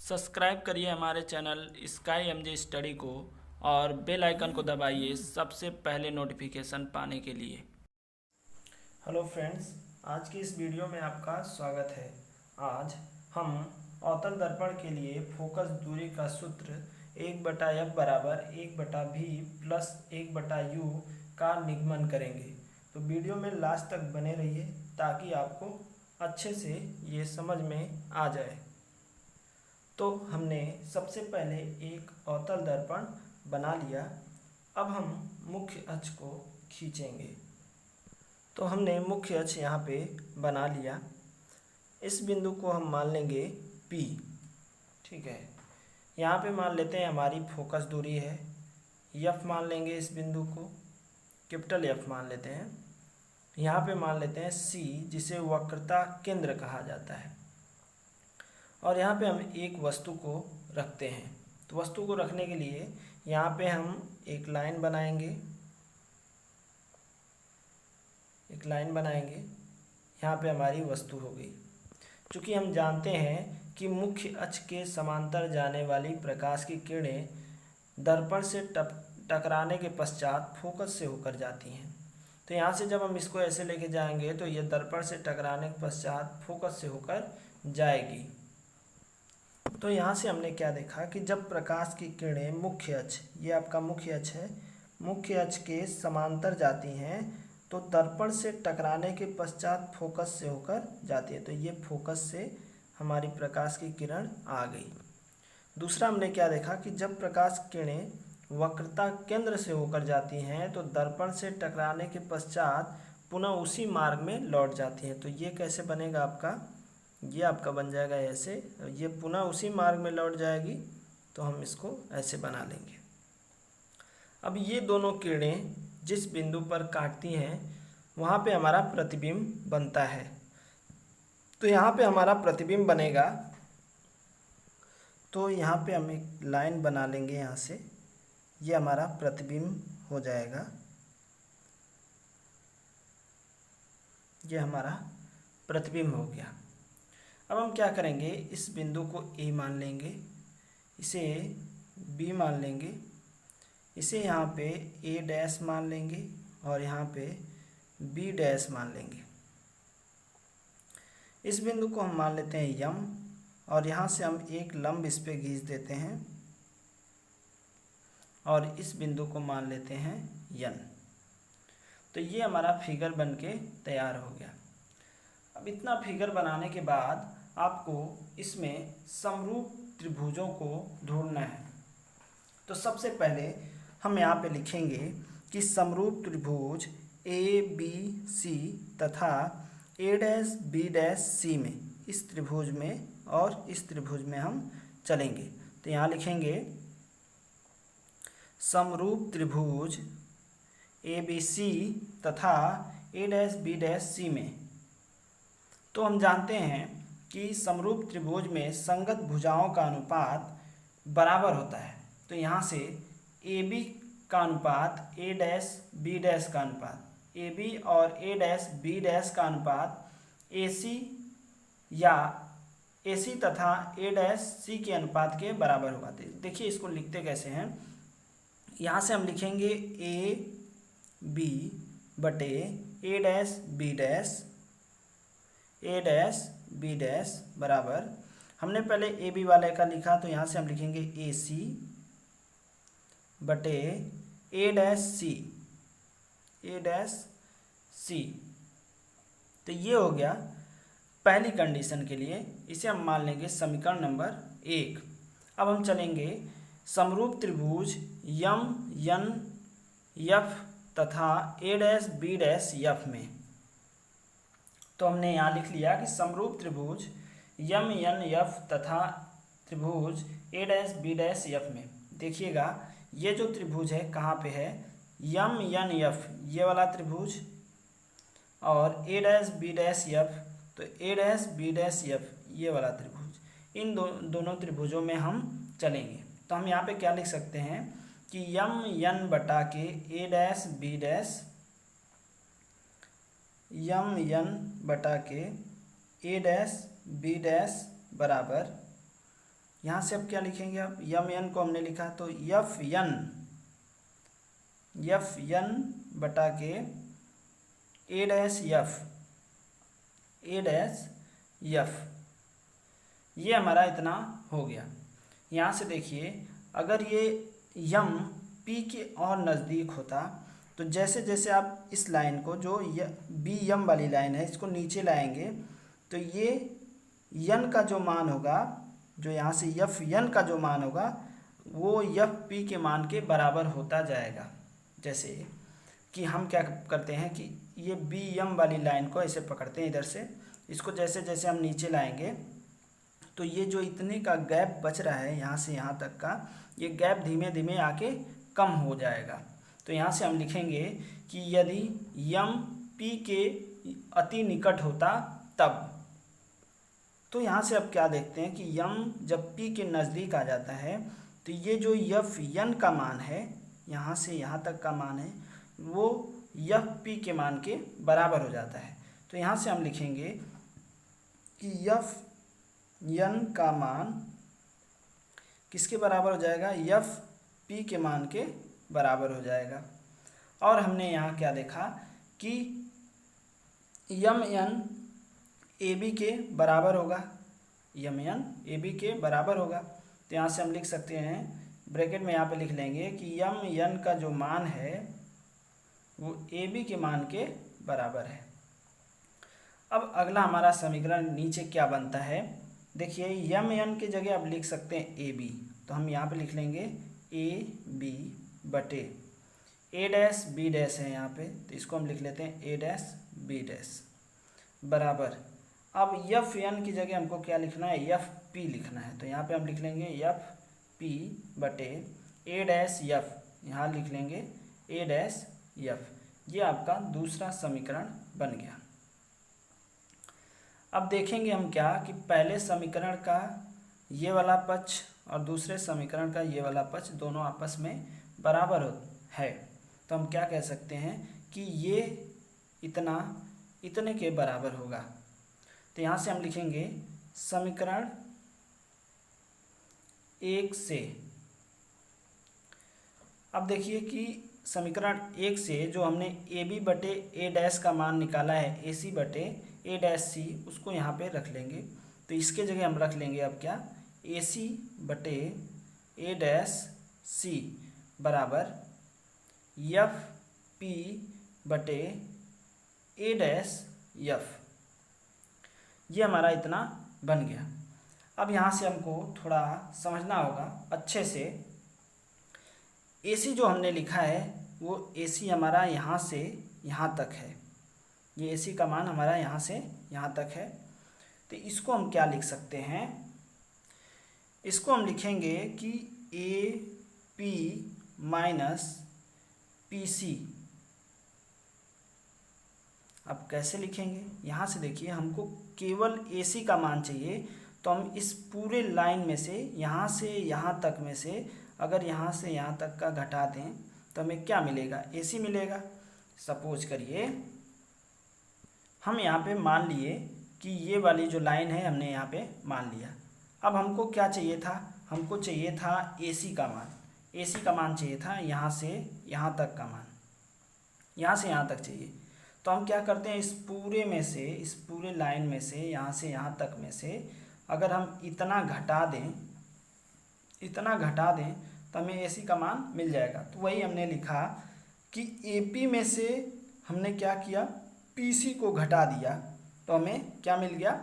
Subscribe करिए हमारे channel sky MJ study को और बेल आइकन को दबाइए सबसे पहले नोटिफिकेशन पाने के लिए। हेलो फ्रेंड्स, आज की इस वीडियो में आपका स्वागत है। आज हम अवतल दर्पण के लिए फोकस दूरी का सूत्र 1/f बराबर 1/v प्लस 1/u का निगमन करेंगे। तो वीडियो में लास्ट तक बने रहिए ताकि आपको अच्छे से ये समझ में आ जाए। तो हमने सबसे पहले एक अवतल दर्पण बना लिया। अब हम मुख्य अक्ष को खींचेंगे। तो हमने मुख्य अक्ष यहाँ पे बना लिया। इस बिंदु को हम मान लेंगे P। ठीक है, यहाँ पे मान लेते हैं हमारी फोकस दूरी है। F मान लेंगे, इस बिंदु को कैपिटल F मान लेते हैं। यहाँ पे मान लेते हैं C, जिसे वक्रता केंद्र कहा जाता है। और यहाँ पे हम एक वस्तु को रखते हैं। तो वस्तु को रखने के लिए यहाँ पे हम एक लाइन बनाएंगे। यहाँ पे हमारी वस्तु हो गई। चूँकि हम जानते हैं कि मुख्य अक्ष के समांतर जाने वाली प्रकाश की किरणें दर्पण से टकराने के पश्चात फोकस से होकर जाती हैं। तो यहाँ से जब हम इसको ऐसे लेके जाएंगे तो ये दर्पण से टकराने के पश्चात फोकस से होकर जाएगी। तो यहाँ से हमने क्या देखा कि जब प्रकाश की किरणें मुख्य अक्ष, ये आपका मुख्य अक्ष है, मुख्य अक्ष के समांतर जाती हैं तो दर्पण से टकराने के पश्चात फोकस से होकर जाती है। तो ये फोकस से हमारी प्रकाश की किरण आ गई। दूसरा हमने क्या देखा कि जब प्रकाश किरणें वक्रता केंद्र से होकर जाती हैं तो दर्पण से टकराने के पश्चात पुनः उसी मार्ग में लौट जाती हैं। तो ये कैसे बनेगा आपका, ये आपका बन जाएगा ऐसे, ये पुनः उसी मार्ग में लौट जाएगी। तो हम इसको ऐसे बना लेंगे। अब ये दोनों किरणें जिस बिंदु पर काटती हैं वहाँ पे हमारा प्रतिबिंब बनता है। तो यहाँ पे हमारा प्रतिबिंब बनेगा। तो यहाँ पे हम एक लाइन बना लेंगे यहाँ से, ये हमारा प्रतिबिंब हो जाएगा। ये हमारा प्रतिबिंब हो गया। अब हम क्या करेंगे, इस बिंदु को A मान लेंगे, इसे B मान लेंगे, इसे यहाँ पे A डैश मान लेंगे और यहाँ पे B डैश मान लेंगे। इस बिंदु को हम मान लेते हैं M और यहाँ से हम एक लंब इस पे खींच देते हैं और इस बिंदु को मान लेते हैं N। तो ये हमारा फिगर बन के तैयार हो गया। अब इतना फिगर बनाने के बाद आपको इसमें समरूप त्रिभुजों को ढूंढना है। तो सबसे पहले हम यहाँ पे लिखेंगे कि समरूप त्रिभुज ABC तथा A', में, इस त्रिभुज में और इस त्रिभुज में हम चलेंगे। तो यहाँ लिखेंगे समरूप त्रिभुज ABC तथा A', में। तो हम जानते हैं कि समरूप त्रिभुज में संगत भुजाओं का अनुपात बराबर होता है। तो यहाँ से AB का अनुपात A', B' का अनुपात, AB और A', B' का अनुपात AC तथा A', के अनुपात के बराबर होगा। देखिए इसको लिखते कैसे हैं। यहाँ से हम लिखेंगे AB बटे A', बराबर, हमने पहले AB वाले का लिखा तो यहाँ से हम लिखेंगे AC बटे A', तो ये हो गया पहली कंडीशन के लिए। इसे हम मान लेंगे समीकरण नंबर 1। अब हम चलेंगे समरूप त्रिभुज MNF तथा A', में। तो हमने यहाँ लिख लिया कि समरूप त्रिभुज MNF तथा त्रिभुज A', में। देखिएगा ये जो त्रिभुज है कहाँ पे है, MNF ये वाला त्रिभुज और A', तो A', ये वाला त्रिभुज, इन दोनों त्रिभुजों में हम चलेंगे। तो हम यहाँ पे क्या लिख सकते हैं कि MN बटा के A', MN बटा के A', B' बराबर यहाँ से अब क्या लिखेंगे, अब यम एन को हमने लिखा तो यफ यन बटा के ए डैश यफ, ये हमारा इतना हो गया। यहाँ से देखिए अगर ये यम पी के और नज़दीक होता तो जैसे जैसे आप इस लाइन को जो बी यम वाली लाइन है इसको नीचे लाएंगे तो ये यन का जो मान होगा, जो यहाँ से यफ यन का जो मान होगा वो यफ पी के मान के बराबर होता जाएगा। जैसे कि हम क्या करते हैं कि ये बी यम वाली लाइन को ऐसे पकड़ते हैं इधर से, इसको जैसे जैसे हम नीचे लाएंगे तो ये जो इतने का गैप बच रहा है यहाँ से यहाँ तक का, ये गैप धीमे धीमे आके कम हो जाएगा। तो यहाँ से हम लिखेंगे कि यदि यम पी के अति निकट होता तब, तो यहाँ से अब क्या देखते हैं कि यम जब पी के नज़दीक आ जाता है तो ये जो यफ यन का मान है, यहाँ से यहाँ तक का मान है, वो यफ पी के मान के बराबर हो जाता है। तो यहाँ से हम लिखेंगे कि यफ यन का मान किसके बराबर हो जाएगा, यफ पी के मान के बराबर हो जाएगा। और हमने यहाँ क्या देखा कि यम एन ए बी के बराबर होगा, यम एन ए बी के बराबर होगा। तो यहाँ से हम लिख सकते हैं, ब्रैकेट में यहाँ पे लिख लेंगे कि यम एन का जो मान है वो ए बी के मान के बराबर है। अब अगला हमारा समीकरण नीचे क्या बनता है, देखिए यम एन की जगह आप लिख सकते हैं ए बी, तो हम यहाँ पे लिख लेंगे ए बी बटे ए डैश बी डैश है यहाँ पे, तो इसको हम लिख लेते हैं ए डैश बी डैश बराबर। अब यफ एन की जगह हमको क्या लिखना है, यफ पी लिखना है, तो यहाँ पे हम लिख लेंगे यफ पी बटे ए डैश यफ, यहाँ लिख लेंगे ए डैश यफ। ये आपका दूसरा समीकरण बन गया। अब देखेंगे हम क्या कि पहले समीकरण का ये वाला पक्ष और दूसरे समीकरण का ये वाला पक्ष दोनों आपस में बराबर है, तो हम क्या कह सकते हैं कि ये इतना इतने के बराबर होगा। तो यहाँ से हम लिखेंगे समीकरण 1 से, अब देखिए कि समीकरण 1 से जो हमने ए बी बटे ए डैश का मान निकाला है, ए सी बटे ए डैश सी, उसको यहाँ पे रख लेंगे। तो इसके जगह हम रख लेंगे अब क्या, ए सी बटे ए डैश सी बराबर यफ पी बटे ए डैश यफ। ये हमारा इतना बन गया। अब यहाँ से हमको थोड़ा समझना होगा अच्छे से, ए सी जो हमने लिखा है वो ए सी हमारा यहाँ से यहाँ तक है, ये ए सी का मान हमारा यहाँ से यहाँ तक है। तो इसको हम क्या लिख सकते हैं, इसको हम लिखेंगे कि A P minus P C. अब कैसे लिखेंगे, यहाँ से देखिए हमको केवल ए सी का मान चाहिए, तो हम इस पूरे लाइन में से यहाँ तक में से अगर यहाँ से यहाँ तक का घटा दें तो हमें क्या मिलेगा, ए सी मिलेगा। सपोज करिए हम यहाँ पे मान लिए कि ये वाली जो लाइन है हमने यहाँ पे मान लिया। अब हमको क्या चाहिए था, हमको चाहिए था ए सी का मान, ए सी का मान चाहिए था यहाँ से यहाँ तक का मान, यहाँ से यहाँ तक चाहिए। तो हम क्या करते हैं, इस पूरे में से, इस पूरे लाइन में से यहाँ से यहाँ तक में से अगर हम इतना घटा दें तो हमें ए सी का मान मिल जाएगा। तो वही हमने लिखा कि ए पी में से हमने क्या किया, पी सी को घटा दिया, तो हमें क्या मिल गया,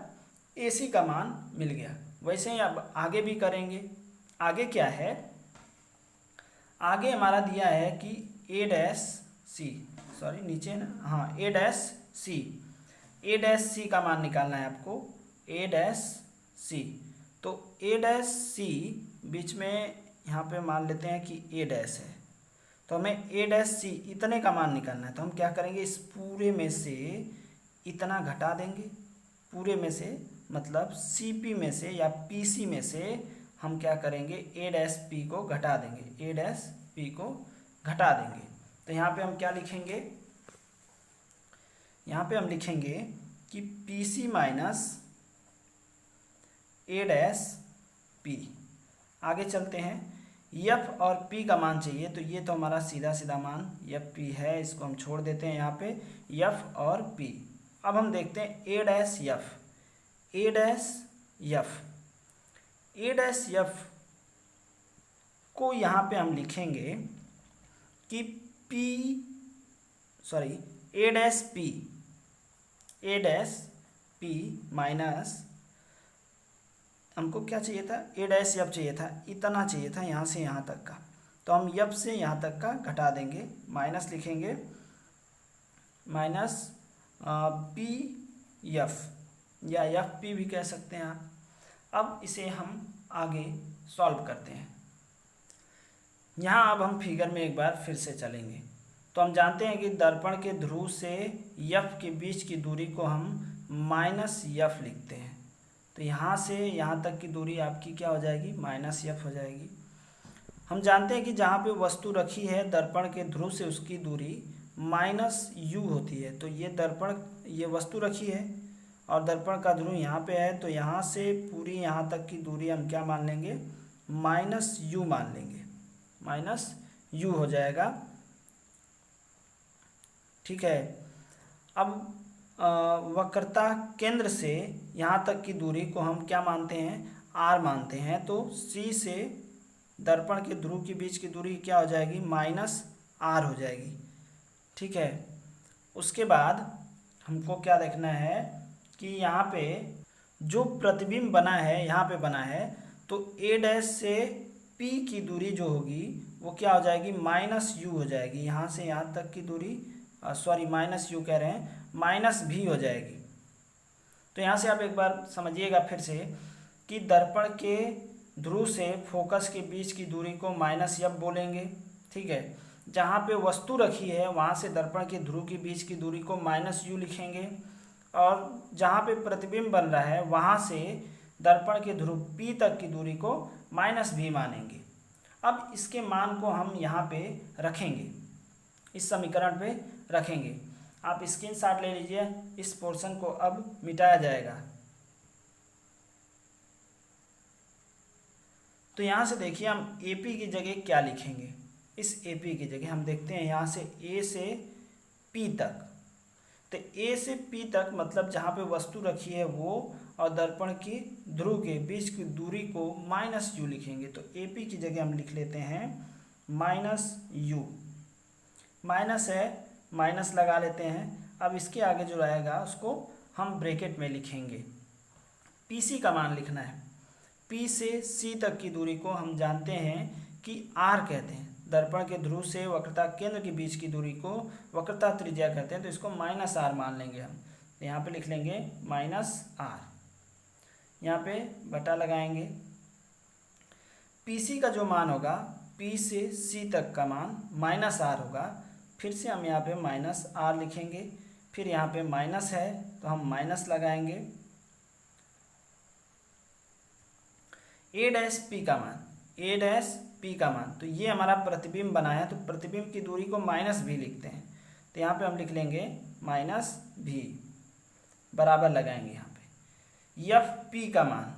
ए सी का मान मिल गया। वैसे ही अब आगे भी करेंगे। आगे क्या है, आगे हमारा दिया है कि ए डैश सी, सॉरी नीचे ना, हाँ ए डैश सी का मान निकालना है आपको, ए डैश सी। तो ए डैश सी बीच में यहाँ पे मान लेते हैं कि ए डैश है, तो हमें ए डैश सी इतने का मान निकालना है। तो हम क्या करेंगे, इस पूरे में से इतना घटा देंगे, पूरे में से मतलब सी पी में से या पी सी में से हम क्या करेंगे, ए डैश पी को घटा देंगे, ए डैश पी को घटा देंगे। तो यहाँ पे हम क्या लिखेंगे, यहाँ पे हम लिखेंगे कि पी सी माइनस ए डैश पी, आगे चलते हैं। एफ और पी का मान चाहिए, तो ये तो हमारा सीधा सीधा मान एफ पी है, इसको हम छोड़ देते हैं यहाँ पे एफ और पी। अब हम देखते हैं ए डैश एफ। ए डैश एफ को यहाँ पे हम लिखेंगे कि ए डैश पी माइनस, हमको क्या चाहिए था, ए डैश एफ चाहिए था, इतना चाहिए था यहाँ से यहाँ तक का, तो हम एफ से यहाँ तक का घटा देंगे, माइनस लिखेंगे माइनस पी एफ या एफ पी भी कह सकते हैं आप। अब इसे हम आगे सॉल्व करते हैं। यहाँ अब हम फिगर में एक बार फिर से चलेंगे। तो हम जानते हैं कि दर्पण के ध्रुव से एफ के बीच की दूरी को हम माइनस एफ लिखते हैं। तो यहाँ से यहाँ तक की दूरी आपकी क्या हो जाएगी, माइनस एफ हो जाएगी। हम जानते हैं कि जहाँ पे वस्तु रखी है दर्पण के ध्रुव से उसकी दूरी माइनस यू होती है। तो ये वस्तु रखी है और दर्पण का ध्रुव यहाँ पे है, तो यहाँ से पूरी यहाँ तक की दूरी हम क्या मान लेंगे, माइनस यू मान लेंगे, माइनस यू हो जाएगा। ठीक है। अब वक्रता केंद्र से यहाँ तक की दूरी को हम क्या मानते हैं, आर मानते हैं। तो सी से दर्पण के ध्रुव के बीच की दूरी क्या हो जाएगी, माइनस आर हो जाएगी। ठीक है। उसके बाद हमको क्या देखना है कि यहाँ पे जो प्रतिबिंब बना है, यहाँ पे बना है, तो ए डैश से पी की दूरी जो होगी वो क्या हो जाएगी, माइनस यू हो जाएगी। यहाँ से यहाँ तक की दूरी माइनस यू कह रहे हैं, माइनस भी हो जाएगी। तो यहाँ से आप एक बार समझिएगा फिर से कि दर्पण के ध्रुव से फोकस के बीच की दूरी को माइनस एफ बोलेंगे। ठीक है। जहाँ पे वस्तु रखी है वहाँ से दर्पण के ध्रुव के बीच की दूरी को माइनस यू लिखेंगे, और जहाँ पे प्रतिबिंब बन रहा है वहाँ से दर्पण के ध्रुव पी तक की दूरी को माइनस भी मानेंगे। अब इसके मान को हम यहाँ पे रखेंगे, इस समीकरण पे रखेंगे। आप स्क्रीनशॉट ले लीजिए, इस पोर्शन को अब मिटाया जाएगा। तो यहाँ से देखिए हम AP की जगह क्या लिखेंगे, इस AP की जगह हम देखते हैं यहाँ से A से P तक। तो A से P तक मतलब जहाँ पे वस्तु रखी है वो और दर्पण की ध्रुव के बीच की दूरी को माइनस यू लिखेंगे। तो AP की जगह हम लिख लेते हैं माइनस यू, माइनस है माइनस लगा लेते हैं। अब इसके आगे जो रहेगा उसको हम ब्रैकेट में लिखेंगे। PC का मान लिखना है। P से C तक की दूरी को हम जानते हैं कि R कहते हैं। दर्पण के ध्रुव से वक्रता केंद्र के बीच की दूरी को वक्रता त्रिज्या कहते हैं, तो इसको माइनस आर मान लेंगे हम। तो यहाँ पे लिख लेंगे माइनस आर, यहाँ पे बटा लगाएंगे। PC का जो मान होगा, P से C तक का मान माइनस आर होगा। फिर से हम यहाँ पे माइनस आर लिखेंगे, फिर यहाँ पे माइनस है तो हम माइनस लगाएंगे। ए डैश पी का मान, ए डैश पी का मान, तो ये हमारा प्रतिबिंब बना है, तो प्रतिबिंब की दूरी को माइनस भी लिखते हैं। तो यहाँ पे हम लिख लेंगे माइनस भी, बराबर लगाएंगे यहाँ पे। एफ पी का मान,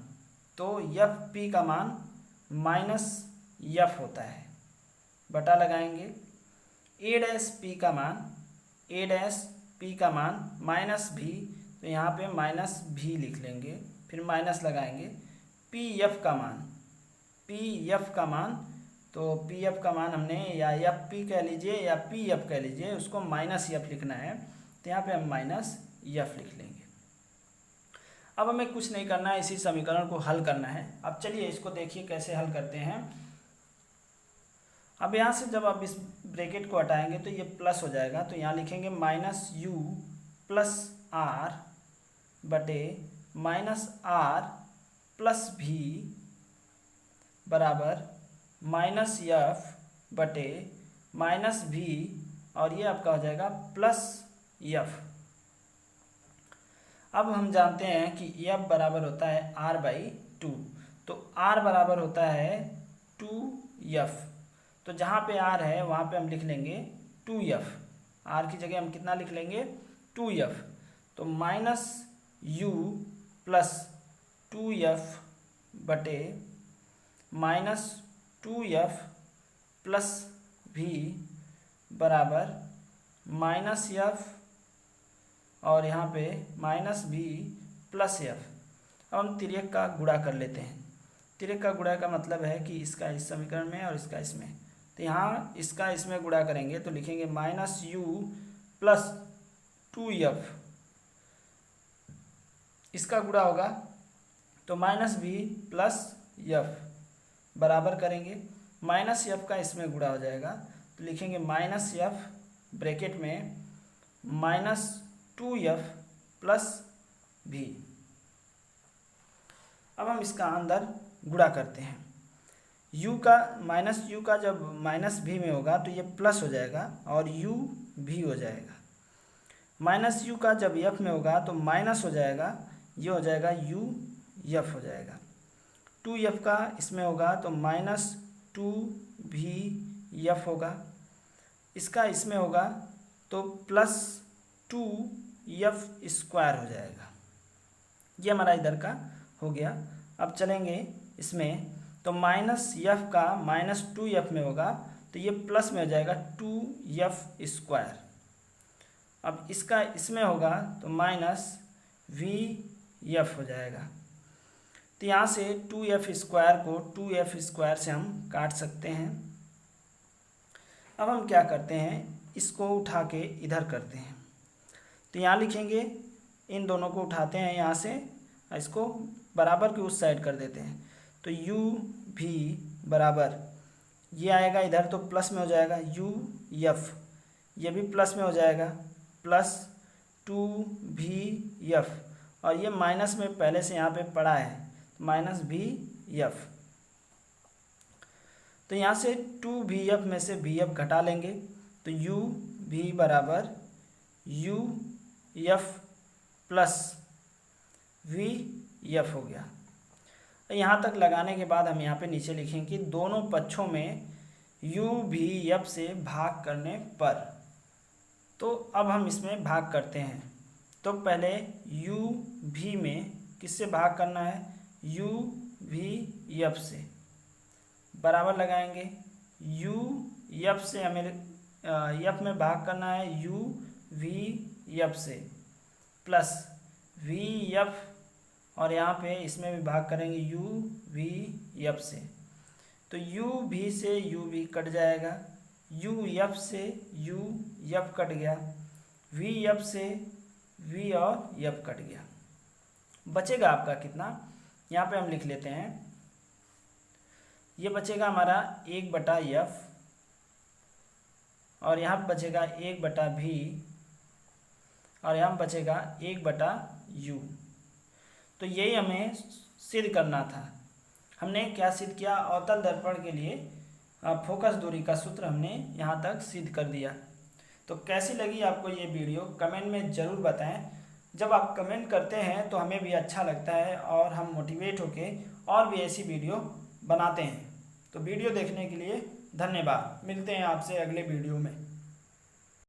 तो एफ पी का मान माइनस एफ होता है, बटा लगाएंगे। ए डैश पी का मान, ए डैश पी का मान माइनस भी, तो यहाँ पे माइनस भी लिख लेंगे, फिर माइनस लगाएंगे। पी एफ का मान, पी एफ का मान, तो पी एफ का मान हमने या एफ पी कह लीजिए या पी एफ कह लीजिए, उसको माइनस एफ लिखना है। तो यहाँ पे हम माइनस एफ लिख लेंगे। अब हमें कुछ नहीं करना है, इसी समीकरण को हल करना है। अब चलिए इसको देखिए कैसे हल करते हैं। अब यहाँ से जब आप इस ब्रैकेट को हटाएंगे तो ये प्लस हो जाएगा, तो यहाँ लिखेंगे माइनस यू प्लस आर बटे माइनस आर प्लस भी बराबर माइनस एफ बटे माइनस भी, और ये आपका हो जाएगा प्लस एफ। अब हम जानते हैं कि एफ बराबर होता है आर बाई टू, तो आर बराबर होता है 2f। तो जहाँ पे आर है वहाँ पे हम लिख लेंगे 2f, आर की जगह हम कितना लिख लेंगे 2f। तो माइनस यू प्लस 2f बटे -2f प्लस v बराबर -f और यहाँ पे -v प्लस f। अब हम तिर्यक का गुणा कर लेते हैं। तिर्यक का गुणा का मतलब है कि इसका इस समीकरण में और इसका इसमें, तो यहाँ इसका इसमें गुणा करेंगे तो लिखेंगे -u प्लस 2f, इसका गुणा होगा तो -v प्लस f बराबर करेंगे -f का इसमें गुणा हो जाएगा तो लिखेंगे -f ब्रैकेट में -2f प्लस v। अब हम इसका अंदर गुणा करते हैं। u का जब -v में होगा तो ये प्लस हो जाएगा और u v हो जाएगा। -u का जब f में होगा तो माइनस हो जाएगा, ये हो जाएगा u f हो जाएगा। 2f का इसमें होगा तो -2vf होगा। इसका इसमें होगा तो प्लस 2f स्क्वायर हो जाएगा। ये हमारा इधर का हो गया। अब चलेंगे इसमें तो -f का -2f में होगा तो ये प्लस में हो जाएगा 2f स्क्वायर। अब इसका इसमें होगा तो -vf हो जाएगा। तो यहाँ से 2f स्क्वायर को 2f स्क्वायर से हम काट सकते हैं। अब हम क्या करते हैं, इसको उठा के इधर करते हैं। तो यहाँ लिखेंगे, इन दोनों को उठाते हैं यहाँ से, इसको बराबर की उस साइड कर देते हैं तो u v बराबर ये आएगा इधर तो प्लस में हो जाएगा u f, ये भी प्लस में हो जाएगा प्लस 2v f और ये माइनस में पहले से यहाँ पे पड़ा है -vf। तो यहाँ से 2vf में से vf घटा लेंगे तो u v बराबर u f प्लस vf हो गया। यहाँ तक लगाने के बाद हम यहाँ पे नीचे लिखेंगे कि दोनों पक्षों में u v f से भाग करने पर। तो अब हम इसमें भाग करते हैं। तो पहले u v में किससे भाग करना है, u v f से बराबर लगाएंगे। u f से हमें f में भाग करना है u v f से प्लस v f और यहाँ पे इसमें भी भाग करेंगे u v f से। तो u v से u v कट जाएगा, u f से u f कट गया, v f से v और f कट गया। बचेगा आपका कितना, यहाँ पे हम लिख लेते हैं, ये बचेगा हमारा 1/f और यहाँ पे बचेगा 1/v और यहाँ बचेगा 1/u। तो यही हमें सिद्ध करना था। हमने क्या सिद्ध किया, अवतल दर्पण के लिए फोकस दूरी का सूत्र हमने यहाँ तक सिद्ध कर दिया। तो कैसी लगी आपको ये वीडियो कमेंट में ज़रूर बताएं। जब आप कमेंट करते हैं तो हमें भी अच्छा लगता है और हम मोटिवेट होके और भी ऐसी वीडियो बनाते हैं। तो वीडियो देखने के लिए धन्यवाद। मिलते हैं आपसे अगले वीडियो में।